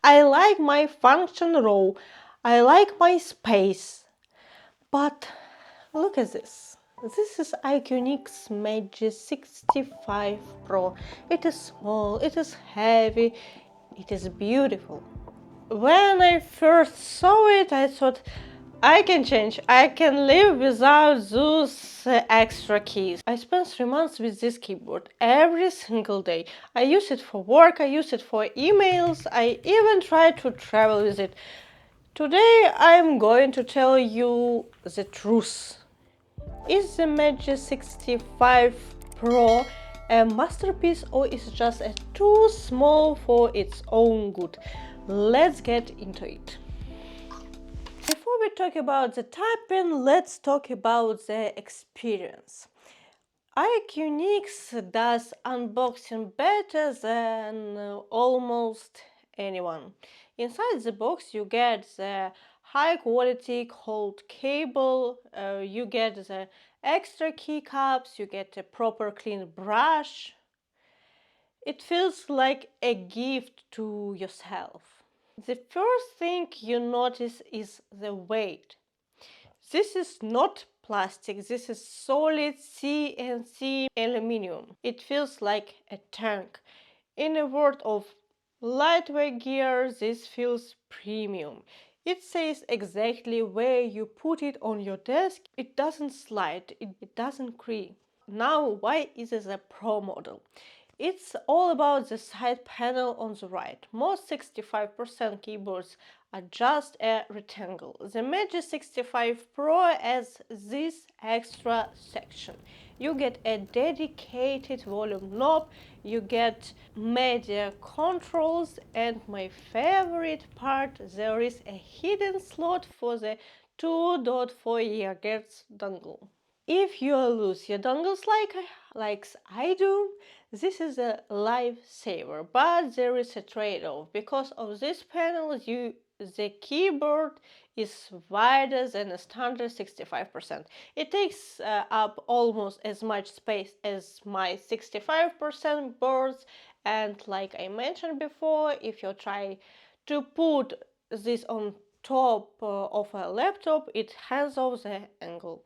I like my function row. I like my space. But look at this. This is IQUNIX Magi65 Pro. It is small, it is heavy, it is beautiful. When I first saw it, I thought, I can change, I can live without those extra keys. I spent 3 months with this keyboard every single day. I use it for work, I use it for emails, I even try to travel with it. Today I'm going to tell you the truth. Is the Magi65 Pro a masterpiece or is it just too small for its own good? Let's get into it. Before we talk about the typing, let's talk about the experience. IQUNIX does unboxing better than almost anyone. Inside the box you get the high quality cold cable, you get the extra keycaps, you get a proper clean brush. It feels like a gift to yourself. The first thing you notice is the weight. This is not plastic, this is solid CNC aluminum. It feels like a tank. In a word of lightweight gear, this feels premium. It says exactly where you put it on your desk. It doesn't slide, it doesn't creak. Now, why is it a Pro model? It's all about the side panel on the right. Most 65% keyboards are just a rectangle. The Magi65 Pro has this extra section. You get a dedicated volume knob, you get media controls, and my favorite part, there is a hidden slot for the 2.4 GHz dongle. If you lose your dongles like I do, this is a lifesaver, but there is a trade-off. Because of this panel, the keyboard is wider than a standard 65%. It takes up almost as much space as my 65% boards, and like I mentioned before, if you try to put this on top of a laptop, it hands off the angle.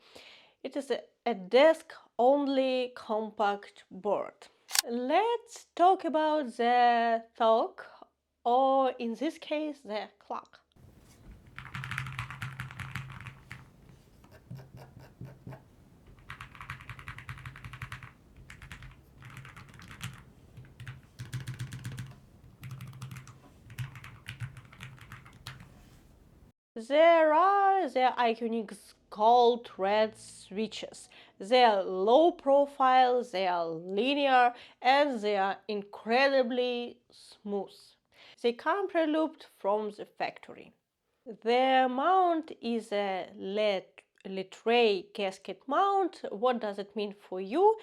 It is a desk-only compact board. Let's talk about the clock, or in this case, the clock. There are the IQUNIX gold red switches. They are low profile, they are linear, and they are incredibly smooth. They come pre-looped from the factory. The mount is a tray gasket mount. What does it mean for you?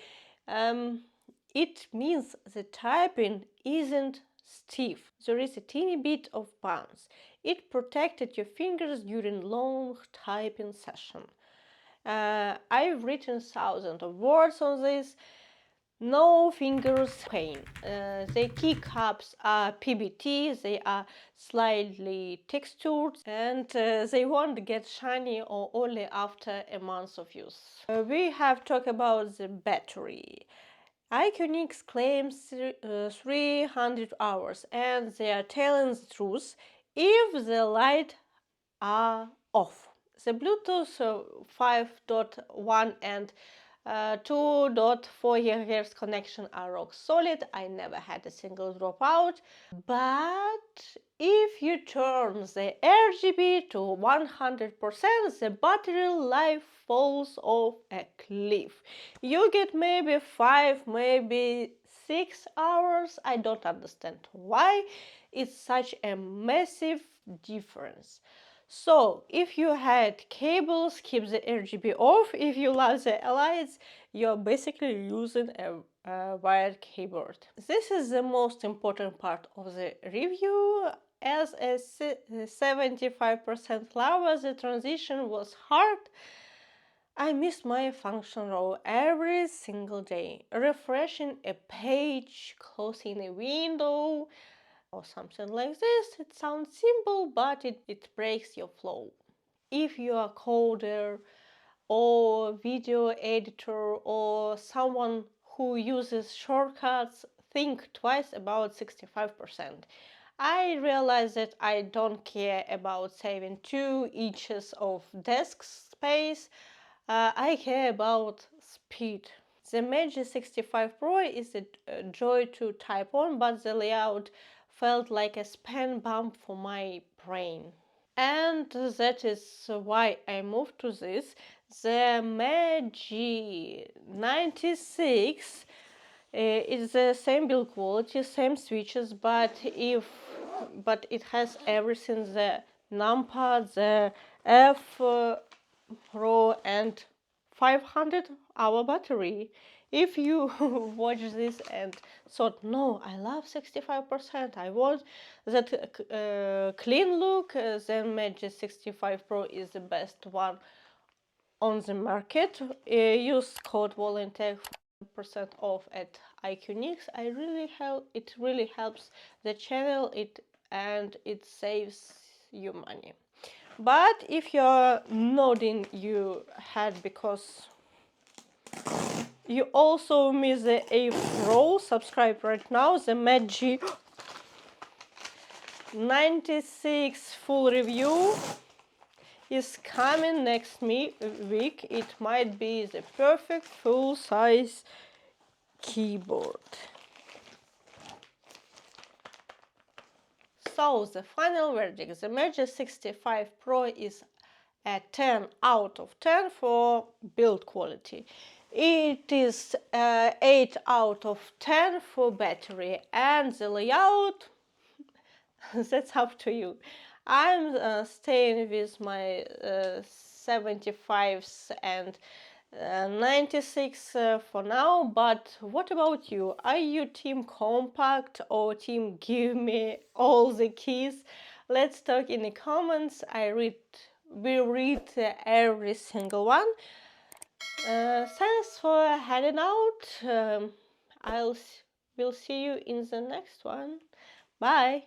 It means the typing isn't stiff. There is a teeny bit of bounce. It protected your fingers during long typing session. I've written thousands of words on this. No fingers pain. The keycaps are PBT, they are slightly textured, and they won't get shiny or only after a month of use. We have talked about the battery. IQUNIX claims 300 hours, and they are telling the truth if the lights are off. The Bluetooth 5.1 and 2.4 GHz connection are rock solid. I never had a single dropout. But if you turn the RGB to 100%, the battery life falls off a cliff. You get maybe 5, maybe 6 hours. I don't understand why it's such a massive difference. So, if you had cables, keep the RGB off. If you love the lights, you're basically using a wired keyboard. This is the most important part of the review. As a 75% lover, the transition was hard. I missed my function row every single day. Refreshing a page, closing a window, or something like this. It sounds simple, but it breaks your flow. If you are a coder or video editor or someone who uses shortcuts, think twice about 65%. I realize that I don't care about saving 2 inches of desk space. I care about speed. The Magi65 Pro is a joy to type on, but the layout felt like a span bump for my brain. And that is why I moved to this. The Magi96 is the same build quality, same switches, but it has everything: the numpad, the F Pro, and 500-hour battery. If you watch this and thought, no, I love 65%, I want that clean look, then Magi65 Pro is the best one on the market. Use code VOLUNTECH 10% off at IQUNIX. It really helps the channel, and it saves you money. But if you're nodding your head because you also miss the A Pro, subscribe right now. The Magi96 full review is coming next week. It might be the perfect full-size keyboard. So the final verdict: the Magi65 Pro is a 10 out of 10 for build quality. It is 8 out of 10 for battery, and the layout, that's up to you. I'm staying with my 75s and 96 for now, but what about you? Are you team compact or team give me all the keys? Let's talk in the comments. We read every single one. Thanks for heading out. We'll see you in the next one. Bye.